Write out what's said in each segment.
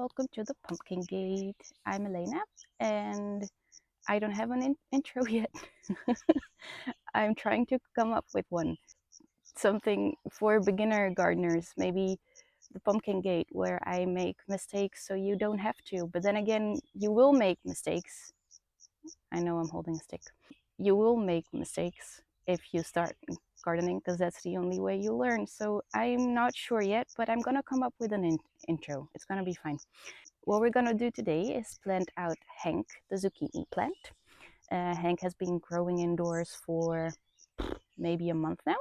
welcome to the Pumpkin Gate. I'm Elena and I don't have an intro yet. I'm trying to come up with one. Something for beginner gardeners, maybe the Pumpkin Gate where I make mistakes so you don't have to. But then again, you will make mistakes. I know I'm holding a stick. You will make mistakes if you start gardening because that's the only way you learn. So I'm not sure yet, but I'm gonna come up with an intro. It's gonna be fine. What we're gonna do today is plant out Hank, the zucchini plant. Hank has been growing indoors for maybe a month now.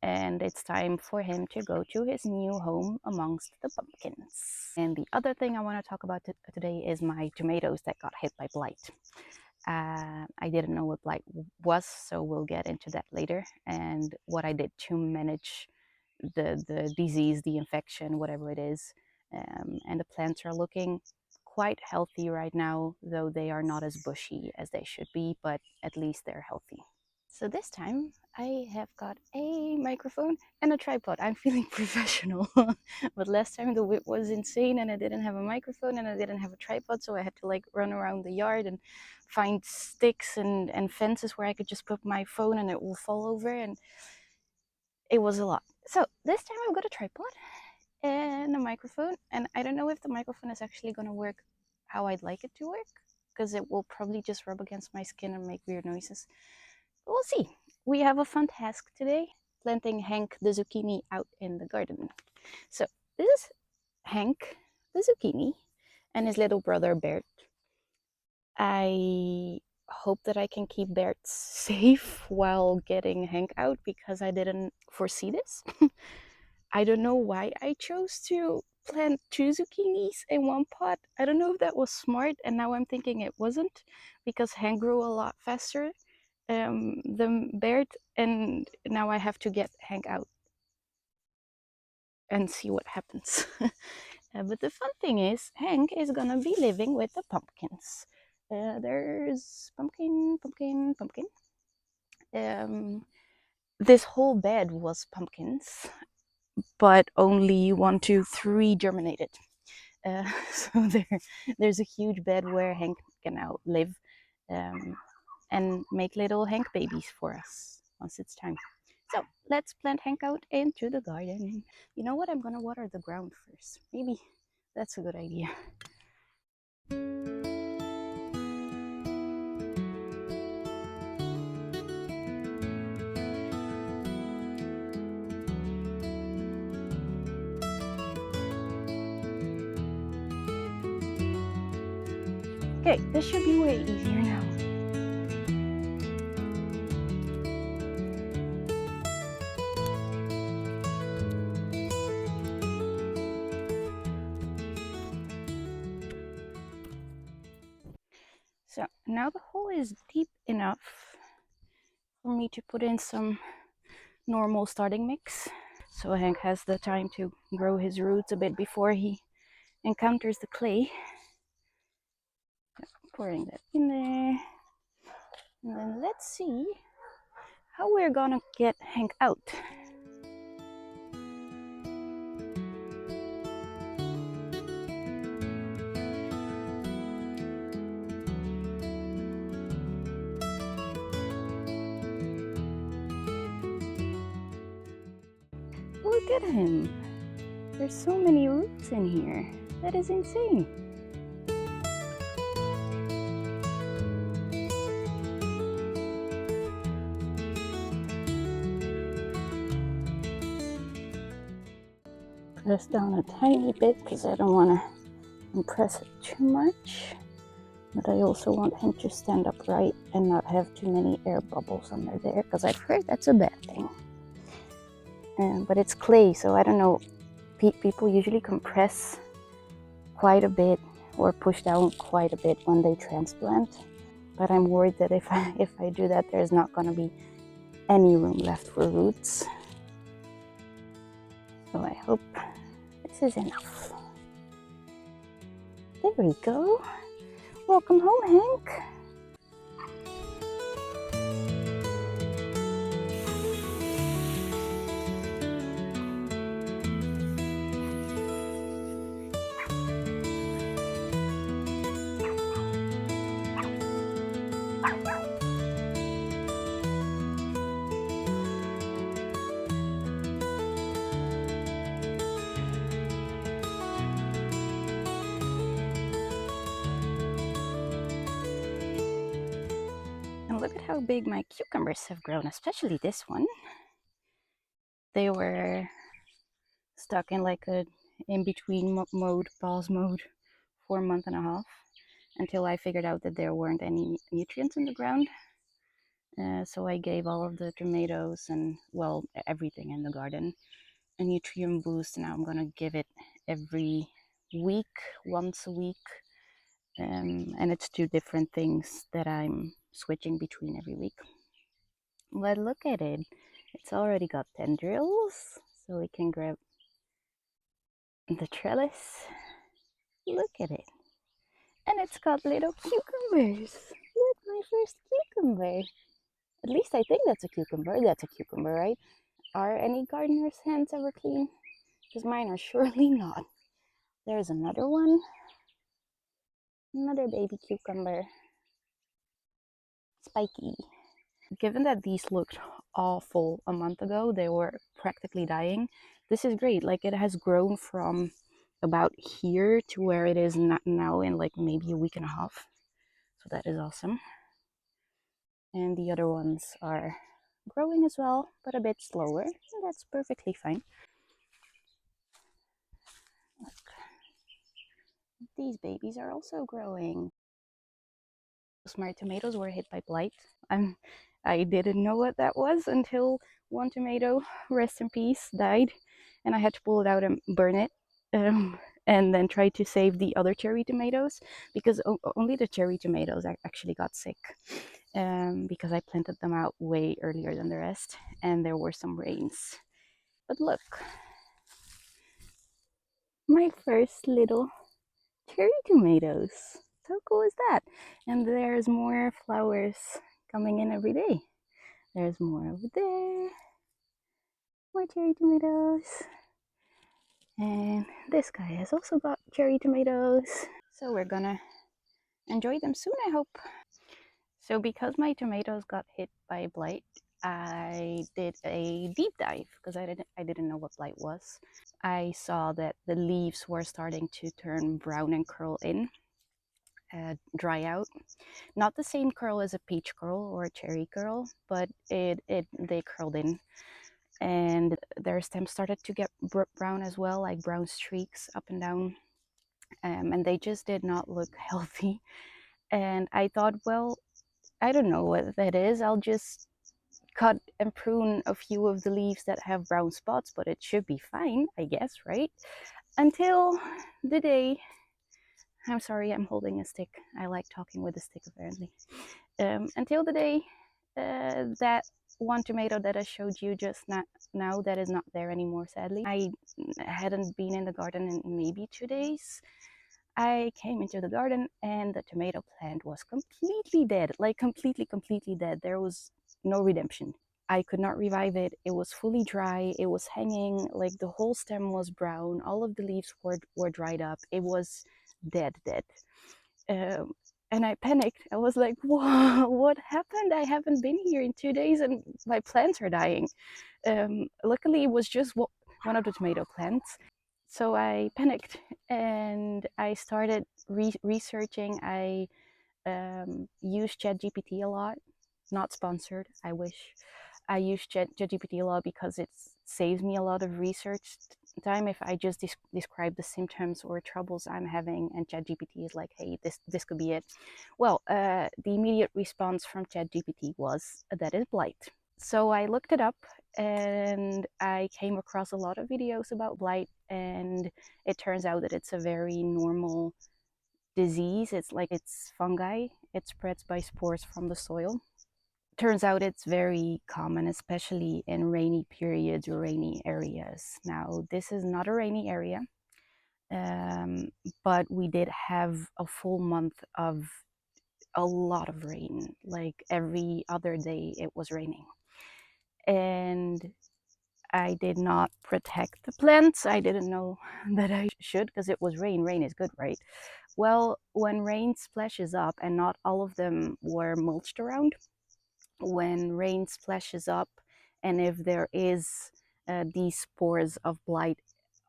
And it's time for him to go to his new home amongst the pumpkins. And the other thing I want to talk about today is my tomatoes that got hit by blight. I didn't know what blight was, so we'll get into that later, and what I did to manage the disease, the infection, whatever it is. And the plants are looking quite healthy right now, though they are not as bushy as they should be, but at least they're healthy. So this time I have got a microphone and a tripod. I'm feeling professional. But last time the whip was insane and I didn't have a microphone and I didn't have a tripod, so I had to like run around the yard and find sticks and fences where I could just put my phone and it will fall over, and it was a lot. So this time I've got a tripod and a microphone, and I don't know if the microphone is actually going to work how I'd like it to work, because it will probably just rub against my skin and make weird noises. But we'll see. We have a fun task today, planting Hank the zucchini out in the garden. So this is Hank the zucchini and his little brother Bert. I hope that I can keep Bert safe while getting Hank out, because I didn't foresee this. I don't know why I chose to plant 2 zucchinis in one pot. I don't know if that was smart, and now I'm thinking it wasn't, because Hank grew a lot faster than Bert, and now I have to get Hank out and see what happens. But the fun thing is, Hank is gonna be living with the pumpkins. There's pumpkin, pumpkin, pumpkin. This whole bed was pumpkins, but only 1, 2, 3 germinated. So there's a huge bed where Hank can now live and make little Hank babies for us once it's time. So let's plant Hank out into the garden. You know what? I'm gonna water the ground first. Maybe that's a good idea. Okay, this should be way easier now. So now the hole is deep enough for me to put in some normal starting mix, so Hank has the time to grow his roots a bit before he encounters the clay. Pouring that in there, and then let's see how we're gonna get Hank out. Look at him. There's so many roots in here. That is insane. Press down a tiny bit because I don't want to compress it too much. But I also want him to stand upright and not have too many air bubbles under there, because I've heard that's a bad thing. But it's clay, so I don't know. People usually compress quite a bit or push down quite a bit when they transplant. But I'm worried that if I do that, there's not going to be any room left for roots. So I hope this is enough. There we go. Welcome home, Hank. how big my cucumbers have grown, especially this one. They were stuck in like a in-between mode, pause mode, for a month and a half until I figured out that there weren't any nutrients in the ground. So I gave all of the tomatoes and, well, everything in the garden a nutrient boost. Now I'm gonna give it every week, once a week. And it's two different things that I'm switching between every week. But look at it. It's already got tendrils, so we can grab the trellis. Look at it. And it's got little cucumbers. Look, my first cucumber. At least I think that's a cucumber. That's a cucumber, right? Are any gardener's hands ever clean? Because mine are surely not. There's another one. Another baby cucumber. Spiky. Given that these looked awful a month ago, they were practically dying. This is great. Like, it has grown from about here to where it is now in like maybe a week and a half. So that is awesome. And the other ones are growing as well, but a bit slower. And that's perfectly fine. Look. These babies are also growing. My tomatoes were hit by blight. I didn't know what that was until one tomato, rest in peace, died, and I had to pull it out and burn it, and then try to save the other cherry tomatoes, because only the cherry tomatoes actually got sick, because I planted them out way earlier than the rest, and there were some rains. But look, my first little cherry tomatoes. So cool is that? And there's more flowers coming in every day. There's more over there. More cherry tomatoes. And this guy has also got cherry tomatoes. So we're gonna enjoy them soon, I hope. So because my tomatoes got hit by blight, I did a deep dive because I didn't know what blight was. I saw that the leaves were starting to turn brown and curl in, dry out. Not the same curl as a peach curl or a cherry curl, but they curled in, and their stems started to get brown as well, like brown streaks up and down, and they just did not look healthy. And I thought, well, I don't know what that is. I'll just cut and prune a few of the leaves that have brown spots, but it should be fine, I guess, right? Until the day, I'm sorry, I'm holding a stick. I like talking with a stick, apparently. Until the day that one tomato that I showed you just now that is not there anymore, sadly. I hadn't been in the garden in maybe 2 days. I came into the garden and the tomato plant was completely dead, like completely dead. There was no redemption. I could not revive it. It was fully dry. It was hanging, like the whole stem was brown. All of the leaves were dried up. It was dead. And I panicked. I was like, whoa, what happened? I haven't been here in 2 days and my plants are dying. Luckily, it was just one of the tomato plants. So I panicked and I started researching. I use ChatGPT a lot. Not sponsored, I wish. I use ChatGPT a lot because it saves me a lot of research time if I just describe the symptoms or troubles I'm having, and ChatGPT is like, hey, this could be it. Well, the immediate response from ChatGPT was, that is blight. So I looked it up and I came across a lot of videos about blight, and it turns out that it's a very normal disease. It's fungi. It spreads by spores from the soil. Turns out it's very common, especially in rainy periods or rainy areas. Now, this is not a rainy area, but we did have a full month of a lot of rain. Like every other day it was raining. And I did not protect the plants. I didn't know that I should, because it was rain. Rain is good, right? Well, when rain splashes up, and not all of them were mulched around, when rain splashes up, and if there is these spores of blight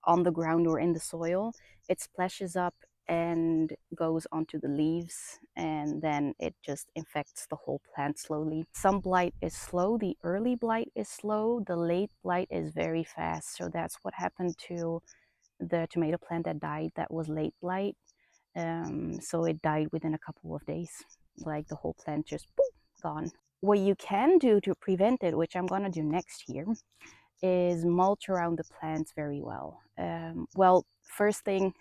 on the ground or in the soil, it splashes up and goes onto the leaves, and then it just infects the whole plant slowly. Some blight is slow. The early blight is slow. The late blight is very fast. So that's what happened to the tomato plant that died. That was late blight. So it died within a couple of days. Like the whole plant just boom, gone. What you can do to prevent it, which I'm gonna do next year, is mulch around the plants very well. Well, first thing,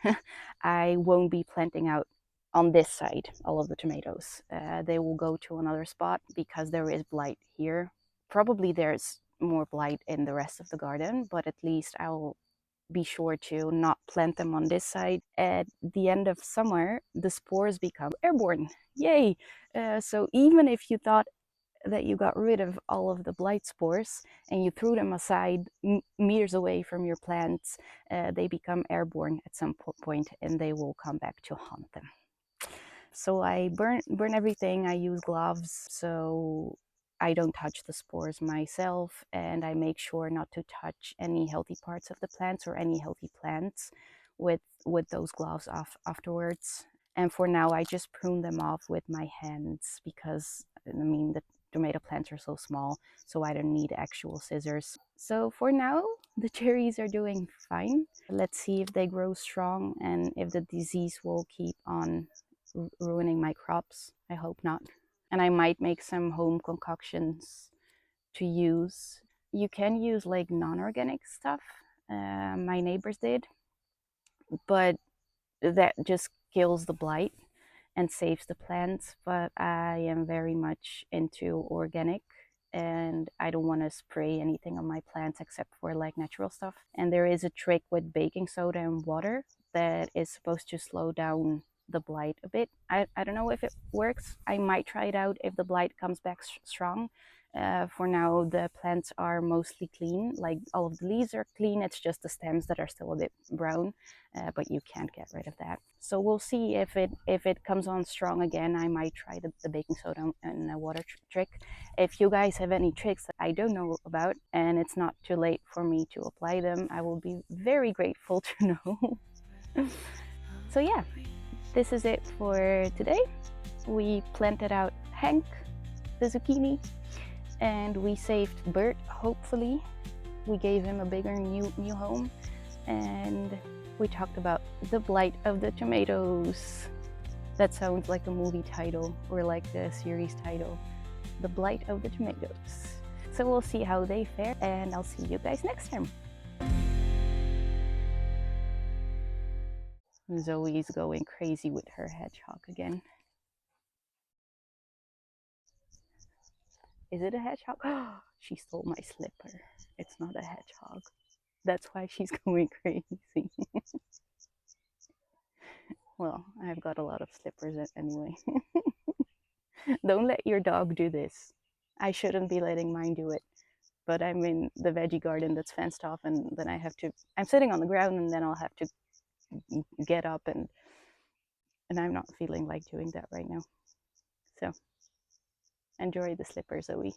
I won't be planting out on this side all of the tomatoes. They will go to another spot because there is blight here. Probably there's more blight in the rest of the garden, but at least I'll be sure to not plant them on this side. At the end of summer, the spores become airborne. Yay! So even if you thought that you got rid of all of the blight spores and you threw them aside meters away from your plants, they become airborne at some point and they will come back to haunt them. So I burn everything. I use gloves so I don't touch the spores myself, and I make sure not to touch any healthy parts of the plants or any healthy plants with those gloves off afterwards. And for now, I just prune them off with my hands because, I mean, the tomato plants are so small, so I don't need actual scissors. So for now, the cherries are doing fine. Let's see if they grow strong and if the disease will keep on ruining my crops. I hope not. And I might make some home concoctions to use. You can use like non-organic stuff. My neighbors did, but that just kills the blight and saves the plants. But I am very much into organic and I don't want to spray anything on my plants except for like natural stuff. And there is a trick with baking soda and water that is supposed to slow down the blight a bit. I don't know if it works. I might try it out if the blight comes back strong. For now, the plants are mostly clean, like all of the leaves are clean. It's just the stems that are still a bit brown, but you can't get rid of that. So we'll see if it comes on strong again. I might try the baking soda and the water trick. If you guys have any tricks that I don't know about and it's not too late for me to apply them, I will be very grateful to know. So yeah, this is it for today. We planted out Hank, the zucchini, and we saved Bert, hopefully. We gave him a bigger new home, and we talked about the blight of the tomatoes. That sounds like a movie title or like the series title, The Blight of the Tomatoes. So we'll see how they fare, and I'll see you guys next time. Zoe's going crazy with her hedgehog again. Is it a hedgehog? She stole my slipper. It's not a hedgehog. That's why she's going crazy. Well, I've got a lot of slippers anyway. Don't let your dog do this. I shouldn't be letting mine do it. But I'm in the veggie garden that's fenced off, and then I'm sitting on the ground, and then I'll have to get up, and I'm not feeling like doing that right now. So enjoy the slipper, Zoe.